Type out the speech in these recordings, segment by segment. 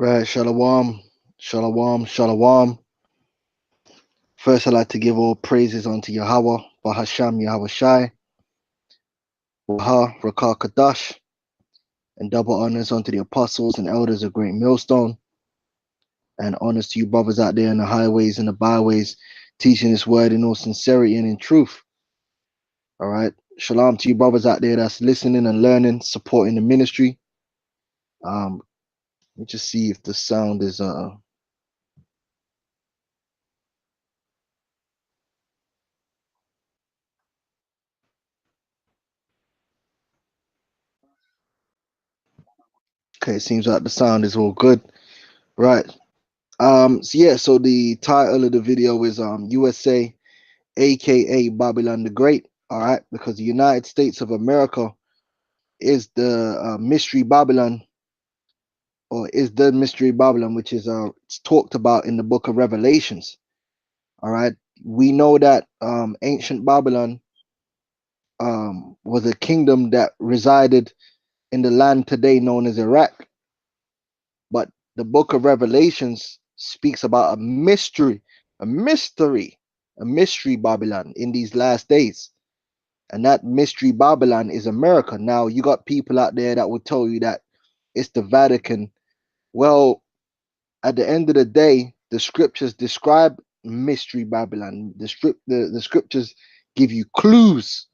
Right, shalom, shalom, shalom. First, I'd like to give all praises unto Yahweh, Bahasham Yahweh Shai, Waha, Rakah Kadash, and double honors unto the apostles and elders of Great Millstone, and honors to you brothers out there in the highways and the byways, teaching this word in all sincerity and in truth. All right, shalom to you brothers out there that's listening and learning, supporting the ministry. Let me just see if the sound is okay. It seems like the sound is all good. Right. So the title of the video is USA, aka Babylon the Great. All right, because the United States of America is the mystery Babylon, or is the mystery Babylon, which is it's talked about in the book of Revelations. All right, we know that ancient Babylon was a kingdom that resided in the land today known as Iraq, but the book of Revelations speaks about a mystery Babylon in these last days. And that mystery Babylon is America. Now, you got people out there that will tell you that it's the Vatican. Well, at the end of the day, the scriptures describe mystery Babylon. The scriptures give you clues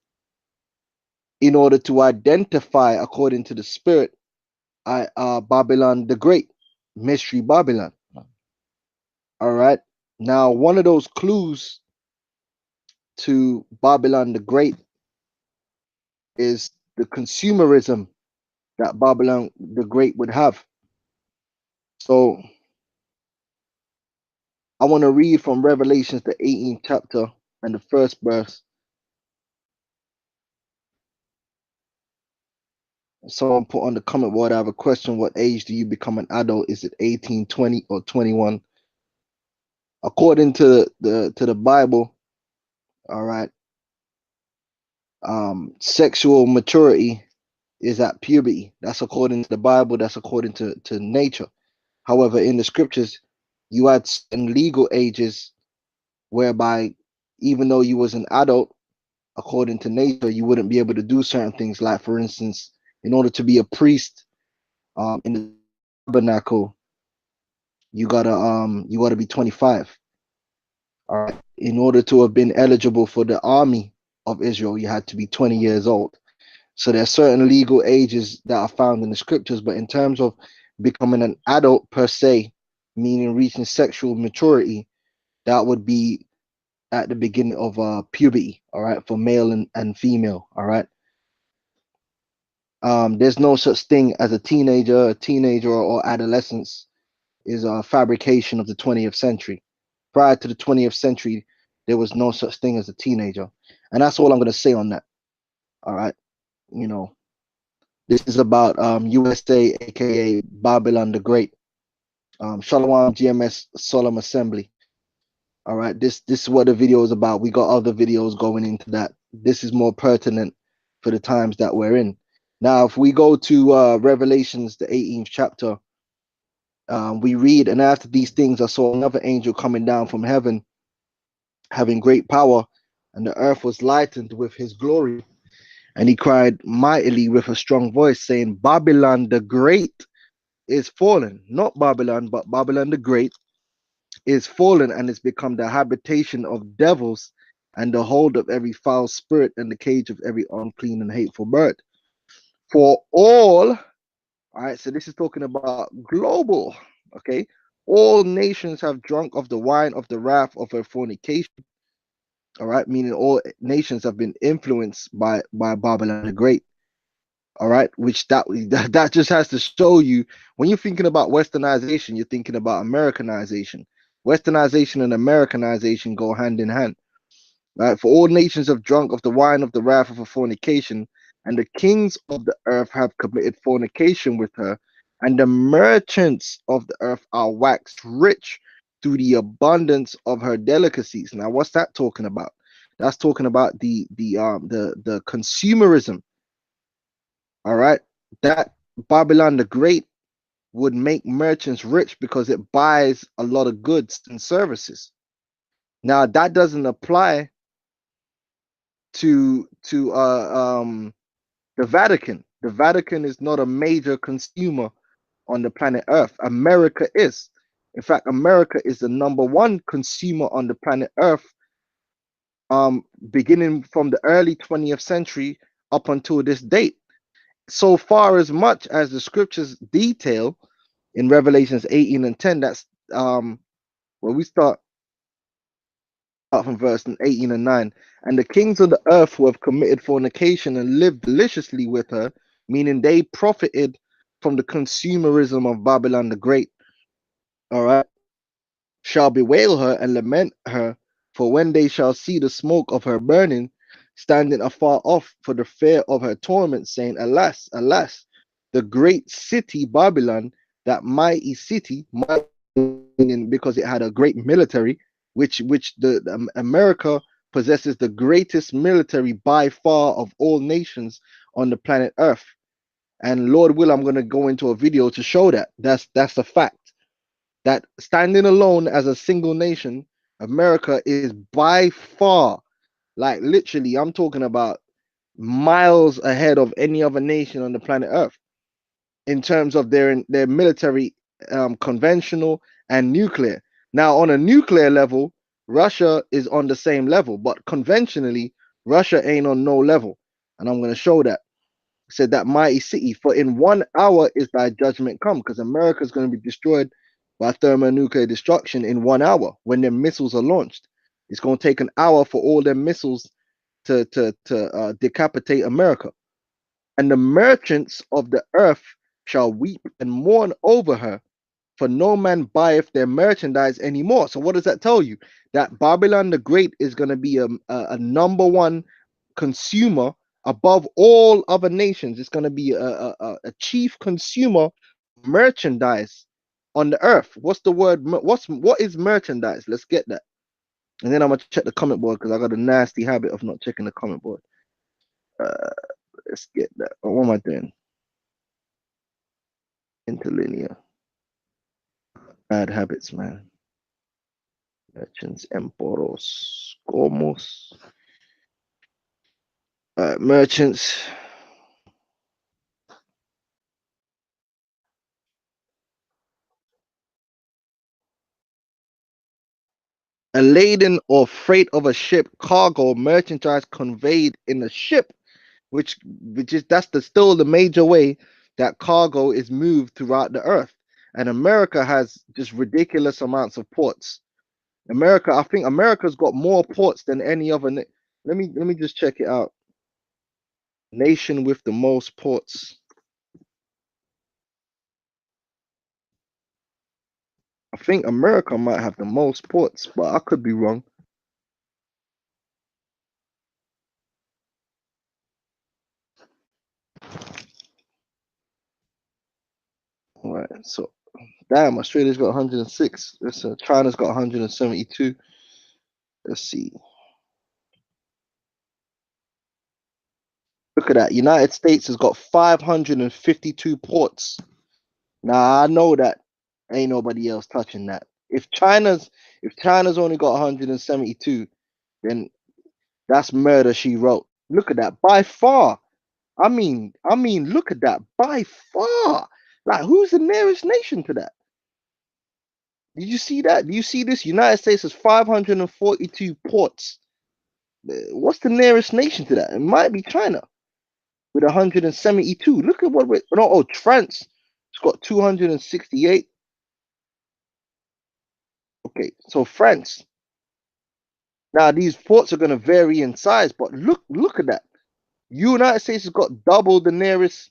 in order to identify, according to the Spirit, Babylon the Great, mystery Babylon. All right. Now, one of those clues to Babylon the Great is the consumerism that Babylon the Great would have. So I want to read from Revelations, the 18th chapter and the first verse. Someone put on the comment board, I have a question. What age do you become an adult? Is it 18, 20, or 21? According to the Bible, all right, sexual maturity is at puberty. That's according to the Bible. That's according to nature. However, in the scriptures, you had certain legal ages whereby even though you was an adult, according to nature, you wouldn't be able to do certain things. Like, for instance, in order to be a priest in the tabernacle, you gotta be 25. All right. In order to have been eligible for the army of Israel, you had to be 20 years old. So there are certain legal ages that are found in the scriptures, but in terms of becoming an adult per se, meaning reaching sexual maturity, that would be at the beginning of puberty, all right, for male and female, all right. There's no such thing as a teenager or adolescence is a fabrication of the 20th century. Prior to the 20th century, there was no such thing as a teenager. And that's all I'm going to say on that. All right. You know, this is about USA, aka Babylon the Great. Shalom GMS Solemn Assembly. All right. This is what the video is about. We got other videos going into that. This is more pertinent for the times that we're in. Now, if we go to Revelations, the 18th chapter, we read, and after these things, I saw another angel coming down from heaven, having great power, and the earth was lightened with his glory. And he cried mightily with a strong voice, saying, Babylon the Great is fallen. Not Babylon, but Babylon the Great is fallen, and is become the habitation of devils, and the hold of every foul spirit, and the cage of every unclean and hateful bird. For all right, so this is talking about global, okay? All nations have drunk of the wine of the wrath of her fornication, all right? Meaning all nations have been influenced by Babylon the Great, all right? Which that just has to show you, when you're thinking about westernization, you're thinking about Americanization. Westernization and Americanization go hand in hand, right? For all nations have drunk of the wine of the wrath of her fornication, and the kings of the earth have committed fornication with her, and the merchants of the earth are waxed rich through the abundance of her delicacies. Now, what's that talking about? That's talking about the consumerism. All right, that Babylon the Great would make merchants rich because it buys a lot of goods and services. Now that doesn't apply to the Vatican. The Vatican is not a major consumer on the planet Earth. America is. In fact, America is the #1 consumer on the planet Earth, beginning from the early 20th century up until this date. So far as much as the scriptures detail in Revelations 18 and 10, that's where we start from verse 18 and 9. And the kings of the earth who have committed fornication and lived deliciously with her, meaning they profited from the consumerism of Babylon the Great, all right, shall bewail her and lament her, for when they shall see the smoke of her burning, standing afar off for the fear of her torment, saying, Alas, alas, the great city Babylon, that mighty city, because it had a great military, which the America possesses the greatest military by far of all nations on the planet Earth. And Lord will, I'm going to go into a video to show that. That's a fact. That standing alone as a single nation, America is by far, like literally, I'm talking about miles ahead of any other nation on the planet Earth in terms of their military, conventional and nuclear. Now, on a nuclear level, Russia is on the same level, but conventionally, Russia ain't on no level. And I'm going to show that. Said that mighty city, for in 1 hour is thy judgment come, because America is going to be destroyed by thermonuclear destruction in 1 hour when their missiles are launched. It's going to take an hour for all their missiles to decapitate America. And the merchants of the earth shall weep and mourn over her, for no man buyeth their merchandise anymore. So what does that tell you? That Babylon the Great is going to be a #1 consumer above all other nations. It's going to be a chief consumer merchandise on the earth. What's the word? What is merchandise? Let's get that. And then I'm gonna check the comment board because I got a nasty habit of not checking the comment board. Let's get that. Oh, what am I doing? Interlinear. Bad habits, man. Merchants, emporos, comos. Merchants. A laden or freight of a ship, cargo, merchandise conveyed in a ship, which is still the major way that cargo is moved throughout the earth. And America has just ridiculous amounts of ports. I think America's got more ports than any other. Let me just check it out. Nation with the most ports. I think America might have the most ports, but I could be wrong. All right, so damn, Australia's got 106. China's got 172. Let's see. Look at that. United States has got 552 ports. Now I know that ain't nobody else touching that. If China's only got 172, then that's murder she wrote. Look at that. By far. I mean, look at that. By far. Like, who's the nearest nation to that? Did you see that? Do you see this? United States has 542 ports. What's the nearest nation to that? It might be China with 172. Look at what France. It's got 268. Okay, so France. Now these ports are going to vary in size, but look at that. United States has got double the nearest.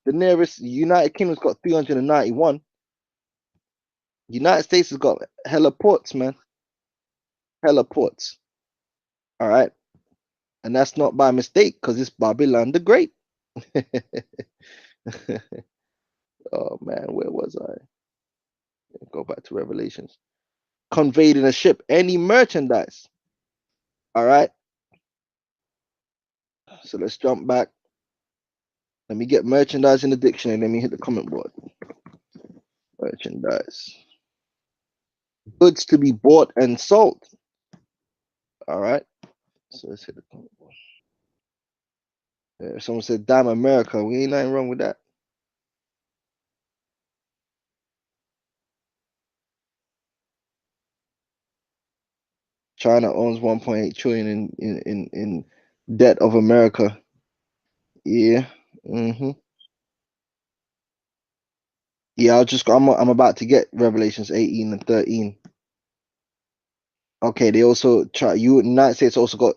The nearest United Kingdom's got 391. United States has got hella ports, man. Hella ports. All right. And that's not by mistake, because it's Babylon the Great. Oh man, where was I? Go back to Revelations. Conveyed in a ship, any merchandise. All right. So let's jump back. Let me get merchandise in the dictionary. Let me hit the comment board. Merchandise. Goods to be bought and sold. All right. So let's hit the comment. Yeah, someone said, damn America. We ain't nothing wrong with that. China owns 1.8 trillion in debt of America. Yeah. Yeah, I'm about to get Revelations 18 and 13. Okay, they also United States also got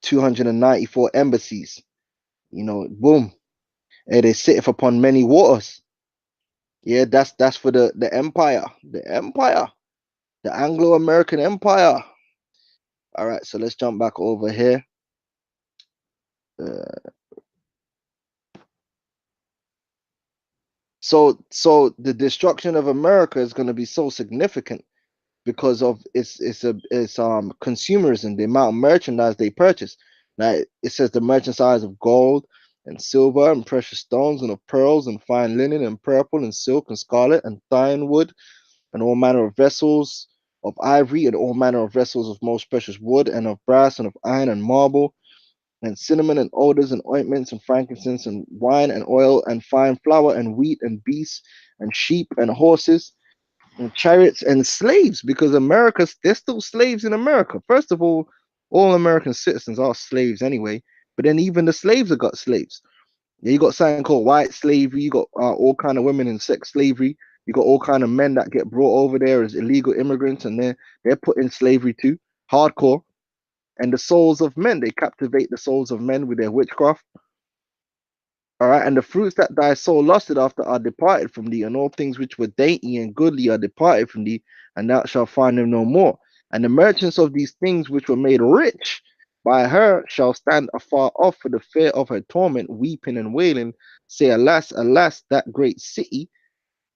294 embassies. You know, boom. And they sitteth upon many waters. Yeah, that's for the empire. The empire. The Anglo-American Empire. All right, so let's jump back over here. So the destruction of America is going to be so significant because of its consumerism, the amount of merchandise they purchase. Now it says the merchandise of gold and silver and precious stones and of pearls and fine linen and purple and silk and scarlet and thyine wood and all manner of vessels of ivory and all manner of vessels of most precious wood and of brass and of iron and marble and cinnamon and odors and ointments and frankincense and wine and oil and fine flour and wheat and beasts and sheep and horses and chariots and slaves, because there's still slaves in America. First of all American citizens are slaves anyway, but then even the slaves have got slaves. Yeah, you got something called white slavery. You got all kind of women in sex slavery. You got all kind of men that get brought over there as illegal immigrants, and they're put in slavery too, hardcore. And the souls of men, they captivate the souls of men with their witchcraft. All right, and the fruits that thy soul lusted after are departed from thee, and all things which were dainty and goodly are departed from thee, and thou shalt find them no more. And the merchants of these things which were made rich by her shall stand afar off for the fear of her torment, weeping and wailing, say, alas, alas, that great city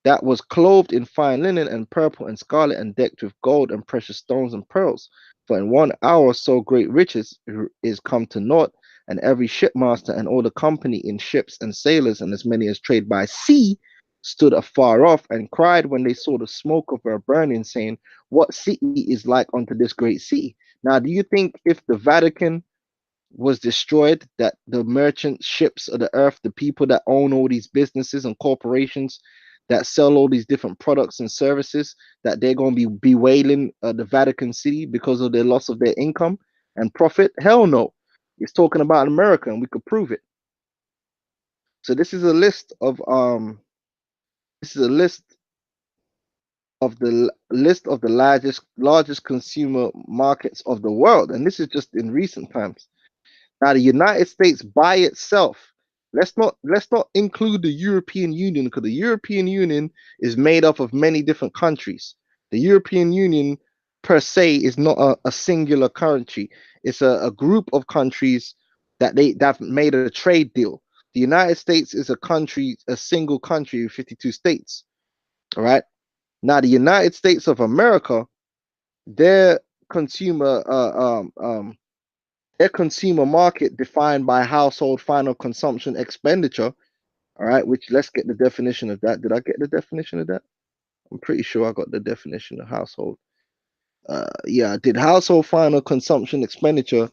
that was clothed in fine linen and purple and scarlet and decked with gold and precious stones and pearls. For in 1 hour so great riches is come to naught, and every shipmaster and all the company in ships and sailors and as many as trade by sea stood afar off and cried when they saw the smoke of her burning, saying, what city is like unto this great city? Now, do you think if the Vatican was destroyed, that the merchant ships of the earth, the people that own all these businesses and corporations that sell all these different products and services, that they're going to be bewailing the Vatican City because of their loss of their income and profit? Hell no. It's talking about America, and we could prove it. So this is a list of the largest consumer markets of the world, and this is just in recent times. Now, the United States by itself, let's not include the European Union, because the European Union is made up of many different countries. The European Union per se is not a singular country. It's a group of countries that made a trade deal. The United States is a single country with 52 states. All right. Now, the United States of America, their consumer their consumer market defined by household final consumption expenditure. All right, which let's get the definition of that. Did I get the definition of that? I'm pretty sure I got the definition of household. Yeah, I did. Household final consumption expenditure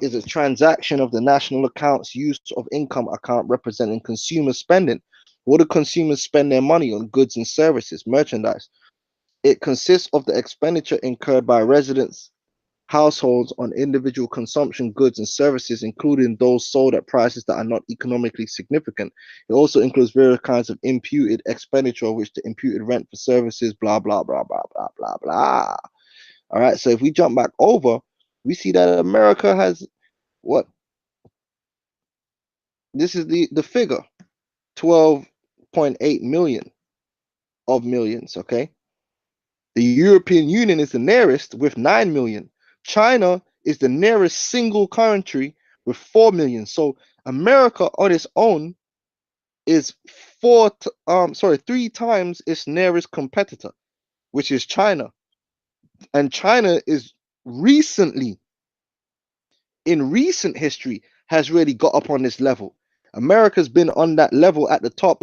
is a transaction of the national accounts use of income account representing consumer spending. What do consumers spend their money on? Goods and services, merchandise. It consists of the expenditure incurred by residents households on individual consumption goods and services, including those sold at prices that are not economically significant. It also includes various kinds of imputed expenditure, which the imputed rent for services, blah, blah, blah, blah, blah, blah, blah. All right, so if we jump back over, we see that America has what? This is the figure, 12.8 million of millions, okay? The European Union is the nearest with 9 million. China is the nearest single country with 4 million. So America on its own is 3 times its nearest competitor, which is China. And China is in recent history, has really got up on this level. America's been on that level at the top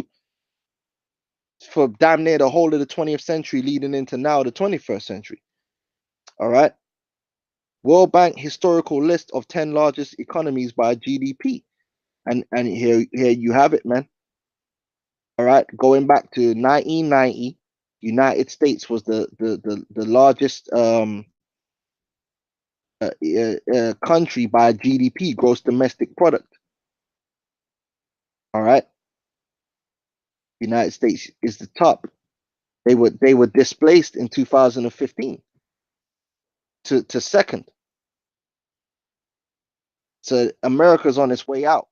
for damn near the whole of the 20th century leading into now the 21st century. All right. World Bank historical list of 10 largest economies by GDP. And here you have it, man. All right. Going back to 1990, United States was the largest country by GDP, gross domestic product. All right. United States is the top. They were displaced in 2015 to second. So America's on its way out.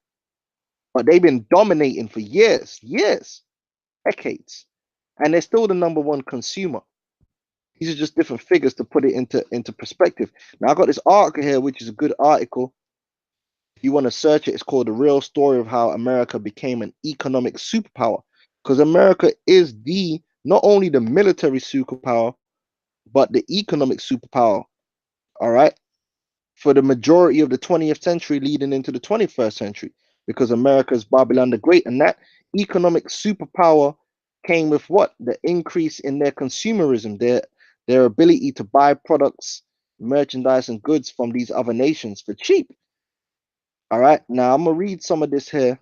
But they've been dominating for years, decades. And they're still the #1 consumer. These are just different figures to put it into perspective. Now I got this article here, which is a good article. If you want to search it, it's called The Real Story of How America Became an Economic Superpower. Because America is not only the military superpower, but the economic superpower. All right. For the majority of the 20th century leading into the 21st century, because America's Babylon the Great, and that economic superpower came with what? The increase in their consumerism, their ability to buy products, merchandise, and goods from these other nations for cheap. All right, now I'm gonna read some of this here.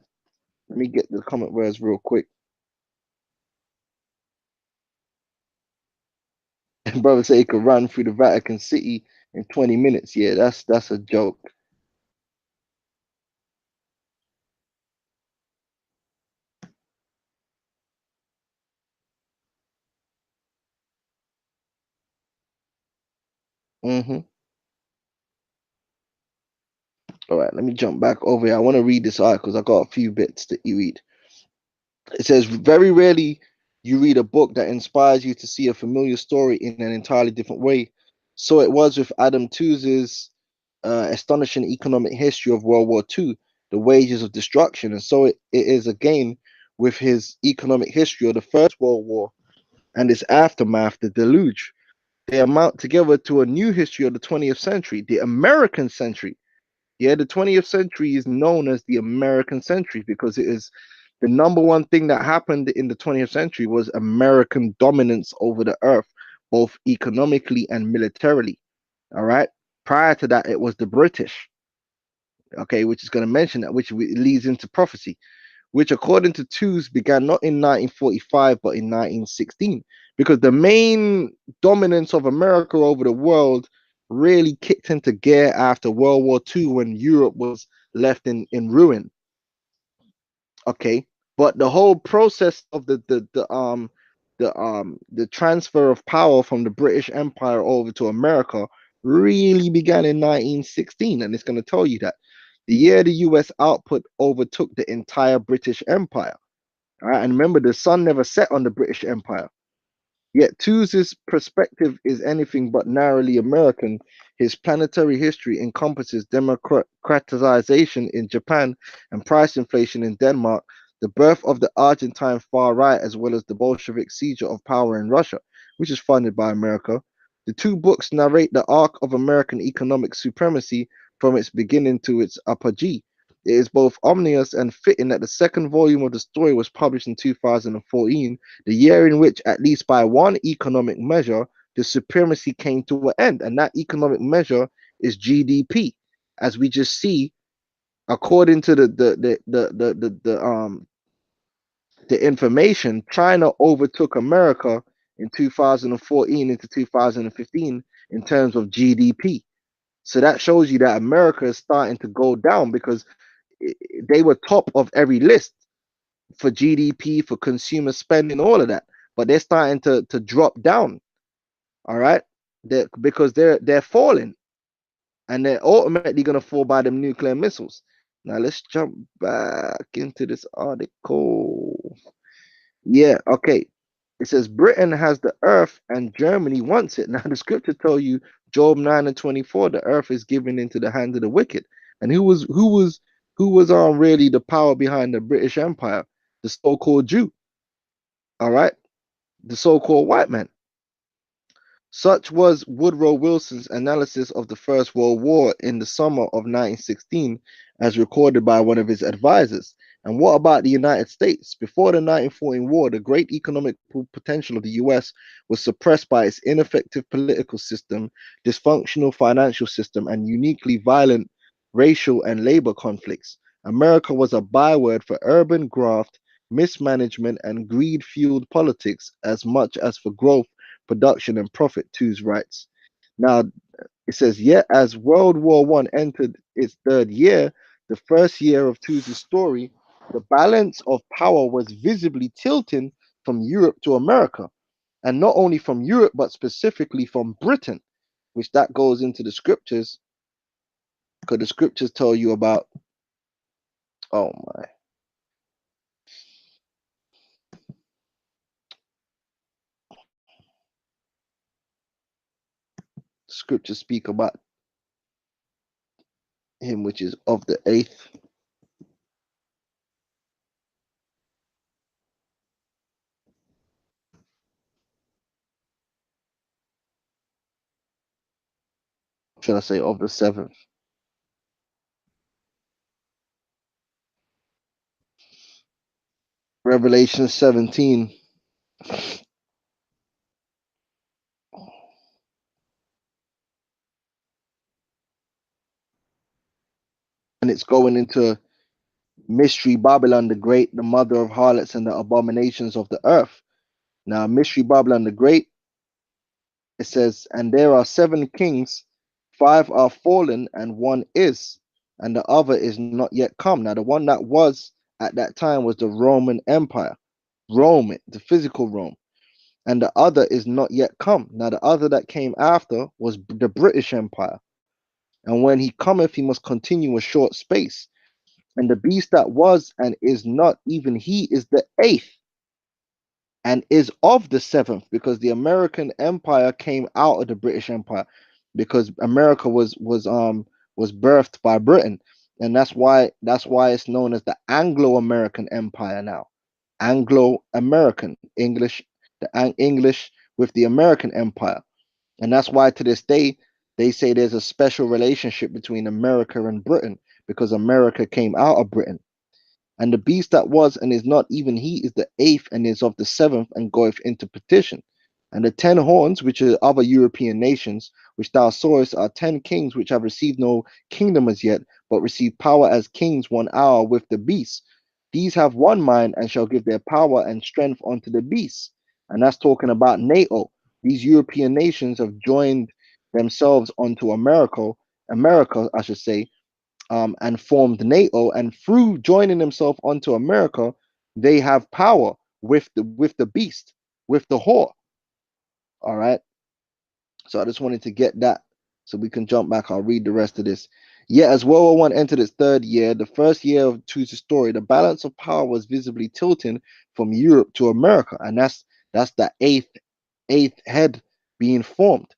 Let me get the comment words real quick. Brother say he could run through the Vatican City in 20 minutes. Yeah, that's a joke. All right, let me jump back over here. I want to read this article because I got a few bits that you read. It says, very rarely you read a book that inspires you to see a familiar story in an entirely different way. So it was with Adam Tooze's astonishing economic history of World War II, The Wages of Destruction. And so it is again with his economic history of the First World War and its aftermath, the deluge. They amount together to a new history of the 20th century, the American century. Yeah, the 20th century is known as the American century because it is the #1 thing that happened in the 20th century was American dominance over the earth, both economically and militarily. All right. Prior to that, it was the British. Okay, which is going to mention that, which leads into prophecy, which according to Tooze began not in 1945 but in 1916, because the main dominance of America over the world really kicked into gear after World War II when Europe was left in ruin. Okay, but the whole process of the transfer of power from the British Empire over to America really began in 1916, and it's going to tell you that the year the US output overtook the entire British Empire. All right, and remember, the sun never set on the British Empire. Yet Tooze's perspective is anything but narrowly American. His planetary history encompasses democratization in Japan and price inflation in Denmark, the birth of the Argentine far right, as well as the Bolshevik seizure of power in Russia, which is funded by America. The two books narrate the arc of American economic supremacy from its beginning to its apogee. It is both ominous and fitting that the second volume of the story was published in 2014, the year in which, at least by one economic measure, the supremacy came to an end. And that economic measure is GDP. As we just see, according to the information, China overtook America in 2014 into 2015 in terms of GDP. So that shows you that America is starting to go down because they were top of every list for GDP, for consumer spending, all of that. But they're starting to drop down. All right, because they're falling, and they're ultimately gonna fall by them nuclear missiles. Now let's jump back into this article. Yeah, okay. It says Britain has the earth and Germany wants it. Now the scripture tell you, Job 9:24, the earth is given into the hand of the wicked. And who was really the power behind the British Empire? The so-called Jew. All right, the so-called white man. Such was Woodrow Wilson's analysis of the First World War in the summer of 1916, as recorded by one of his advisors. And what about the United States? Before the 1914 war, the great economic potential of the US was suppressed by its ineffective political system, dysfunctional financial system, and uniquely violent racial and labor conflicts. America was a byword for urban graft, mismanagement, and greed-fueled politics as much as for growth, production, and profit, Two's writes. Now, it says, yet as World War One entered its third year, the first year of Two's story, the balance of power was visibly tilting from Europe to America. And not only from Europe, but specifically from Britain, which that goes into the scriptures, because the scriptures tell you about, oh my, scriptures speak about him, which is of the eighth. Should I say of the seventh? Revelation 17. And it's going into Mystery Babylon the Great, the mother of harlots and the abominations of the earth. Now, Mystery Babylon the Great, it says, and there are 7 kings, 5 are fallen, and 1 is, and the other is not yet come. Now, the one that was at that time was the Roman Empire, Rome, the physical Rome, and the other is not yet come. Now, the other that came after was the British Empire. And when he cometh, he must continue a short space. And the beast that was and is not, even he is the 8th and is of the 7th, because the American Empire came out of the British Empire, because America was birthed by Britain, and that's why it's known as the Anglo-American Empire now. Anglo-American, English, the English with the American Empire, and that's why to this day they say there's a special relationship between America and Britain, because America came out of Britain. And the beast that was and is not, even he is the 8th and is of the 7th, and goeth into petition. And the 10 horns, which are other European nations, which thou sawest, are 10 kings which have received no kingdom as yet, but receive power as kings 1 hour with the beast. These have one mind, and shall give their power and strength unto the beast. And that's talking about NATO. These European nations have joined themselves onto America, I should say, and formed NATO, and through joining themselves onto America, they have power with the beast, with the whore. All right. So I just wanted to get that so we can jump back. I'll read the rest of this. Yet as World War One entered its third year, the first year of Two's story, the balance of power was visibly tilting from Europe to America, and that's the eighth head being formed.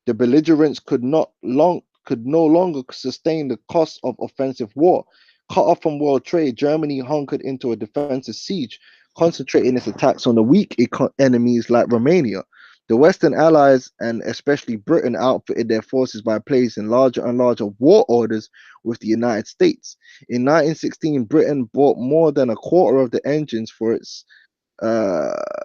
The belligerents could no longer sustain the costs of offensive war. Cut off from world trade, Germany hunkered into a defensive siege, concentrating its attacks on the weak enemies like Romania. The Western Allies, and especially Britain, outfitted their forces by placing larger and larger war orders with the United States. In 1916, Britain bought more than a quarter of the engines for its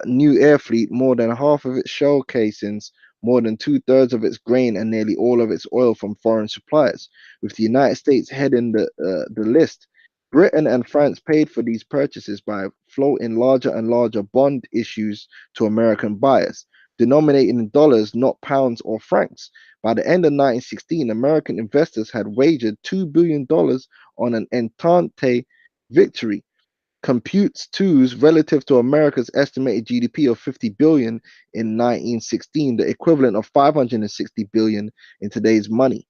new air fleet, more than half of its shell casings, more than 2/3 of its grain, and nearly all of its oil from foreign suppliers, with the United States heading the list. Britain and France paid for these purchases by floating larger and larger bond issues to American buyers, denominated in dollars, not pounds or francs. By the end of 1916, American investors had wagered $2 billion on an Entente victory. Computes twos relative to America's estimated GDP of 50 billion in 1916, the equivalent of 560 billion in today's money.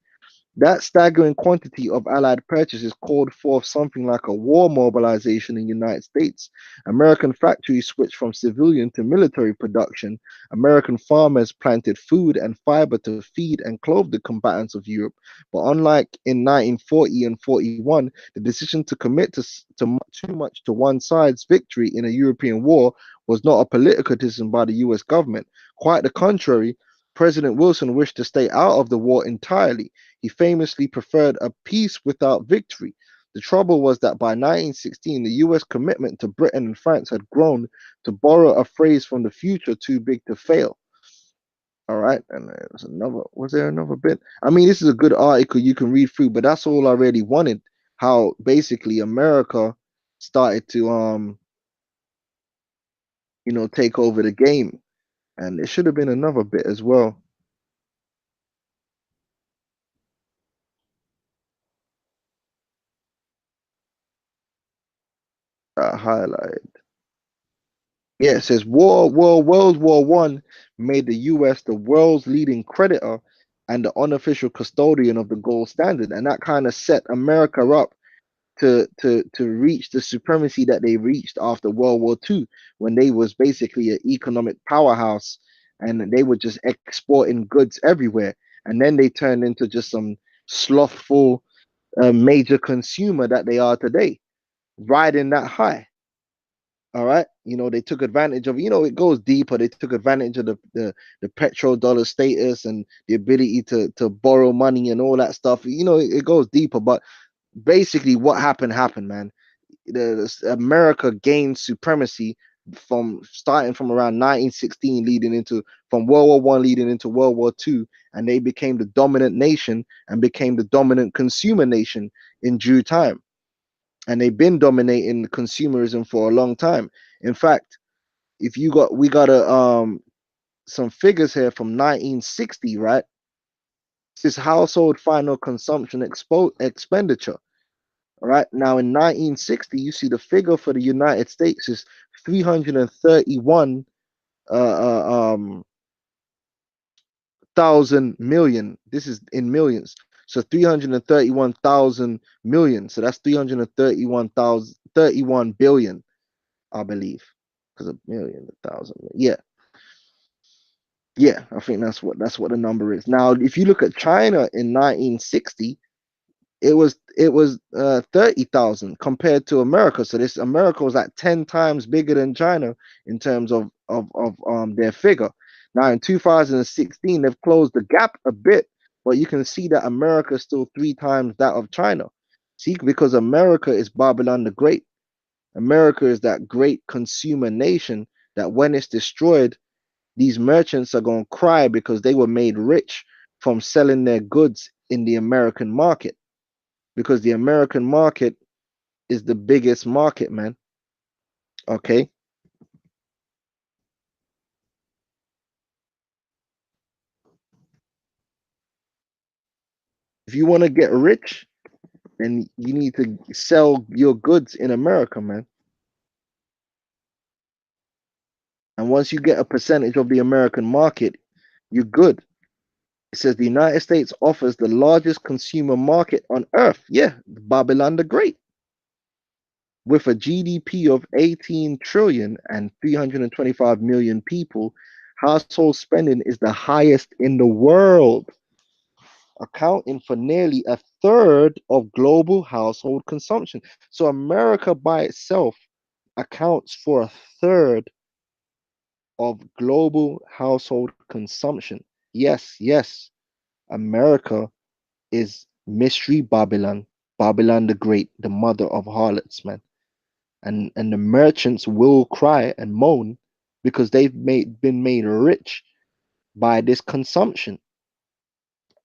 That staggering quantity of allied purchases called forth something like a war mobilization in the United States. American factories switched from civilian to military production. American farmers planted food and fiber to feed and clothe the combatants of Europe. But unlike in 1940 and 41, the decision to commit to too much to one side's victory in a European war was not a political decision by the US government. Quite the contrary, President Wilson wished to stay out of the war entirely. He famously preferred a peace without victory. The trouble was that by 1916, the US commitment to Britain and France had grown, to borrow a phrase from the future, too big to fail. All right, and there's another. Was there another bit? I mean, this is a good article you can read through, but that's all I really wanted. How basically America started to take over the game, and it should have been another bit as well. Highlight. Yeah, it says World War One made the US the world's leading creditor and the unofficial custodian of the gold standard, and that kind of set America up to reach the supremacy that they reached after World War II, when they was basically an economic powerhouse and they were just exporting goods everywhere, and then they turned into just some slothful major consumer that they are today, riding that high. All right, they took advantage of, it goes deeper. They took advantage of the petrodollar status and the ability to borrow money and all that stuff. It goes deeper, but basically what happened, man. America gained supremacy starting from around 1916, from World War One leading into World War II, and they became the dominant nation and became the dominant consumer nation in due time. And they've been dominating consumerism for a long time. In fact, we got some figures here from 1960, right? This is household final consumption expenditure. All right, now in 1960, you see the figure for the United States is 331 thousand million. This is in millions. So 331,000 million. So that's 31 billion, I believe. Because a million, 1,000. Yeah. Yeah, I think that's what the number is. Now, if you look at China in 1960, it was 30,000 compared to America. So this America was like 10 times bigger than China in terms of their figure. Now in 2016, they've closed the gap a bit, but you can see that America is still 3 times that of China. See, because America is Babylon the Great. America is that great consumer nation that when it's destroyed, these merchants are going to cry because they were made rich from selling their goods in the American market. Because the American market is the biggest market, man. Okay. If you want to get rich, then you need to sell your goods in America, man. And once you get a percentage of the American market, you're good. It says the United States offers the largest consumer market on earth. Yeah, Babylon the Great. With a GDP of 18 trillion and 325 million people, household spending is the highest in the world, accounting for nearly a third of global household consumption. So America by itself accounts for a third of global household consumption. Yes, yes, America is Mystery Babylon, Babylon the Great, the mother of harlots, man. And the merchants will cry and moan because they've been made rich by this consumption.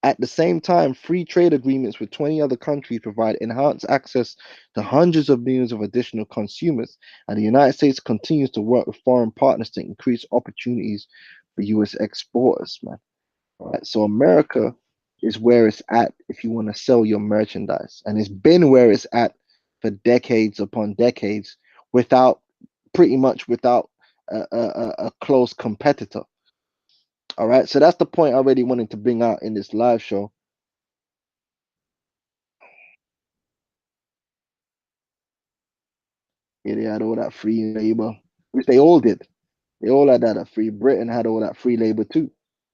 At the same time, free trade agreements with 20 other countries provide enhanced access to hundreds of millions of additional consumers, and the United States continues to work with foreign partners to increase opportunities for US exporters, man. All right, so America is where it's at if you want to sell your merchandise, and it's been where it's at for decades upon decades without pretty much without a close competitor. All right, so that's the point I really wanted to bring out in this live show. Yeah, they had all that free labor, which they all did. They all had that. Free Britain had all that free labor too.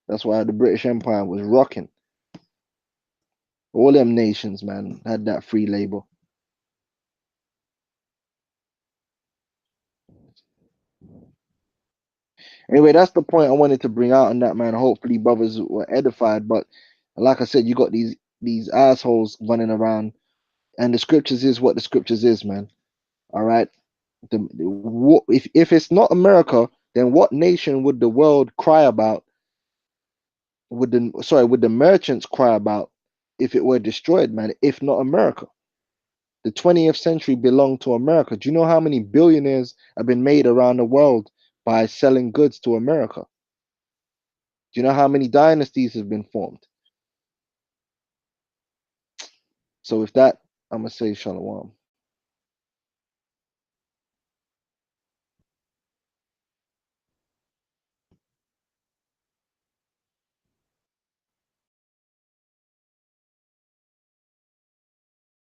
That's why the British Empire was rocking. All them nations, man, had that free labor. Anyway, that's the point I wanted to bring out on that, man. Hopefully, brothers were edified. But like I said, you got these assholes running around And the scriptures is what the scriptures is, man. All right. If it's not America, then what nation would the world cry about? Would the merchants cry about if it were destroyed, man? If not America, the 20th century belonged to America. Do you know how many billionaires have been made around the world by selling goods to America? Do you know how many dynasties have been formed? So with that, I'm gonna say shalom.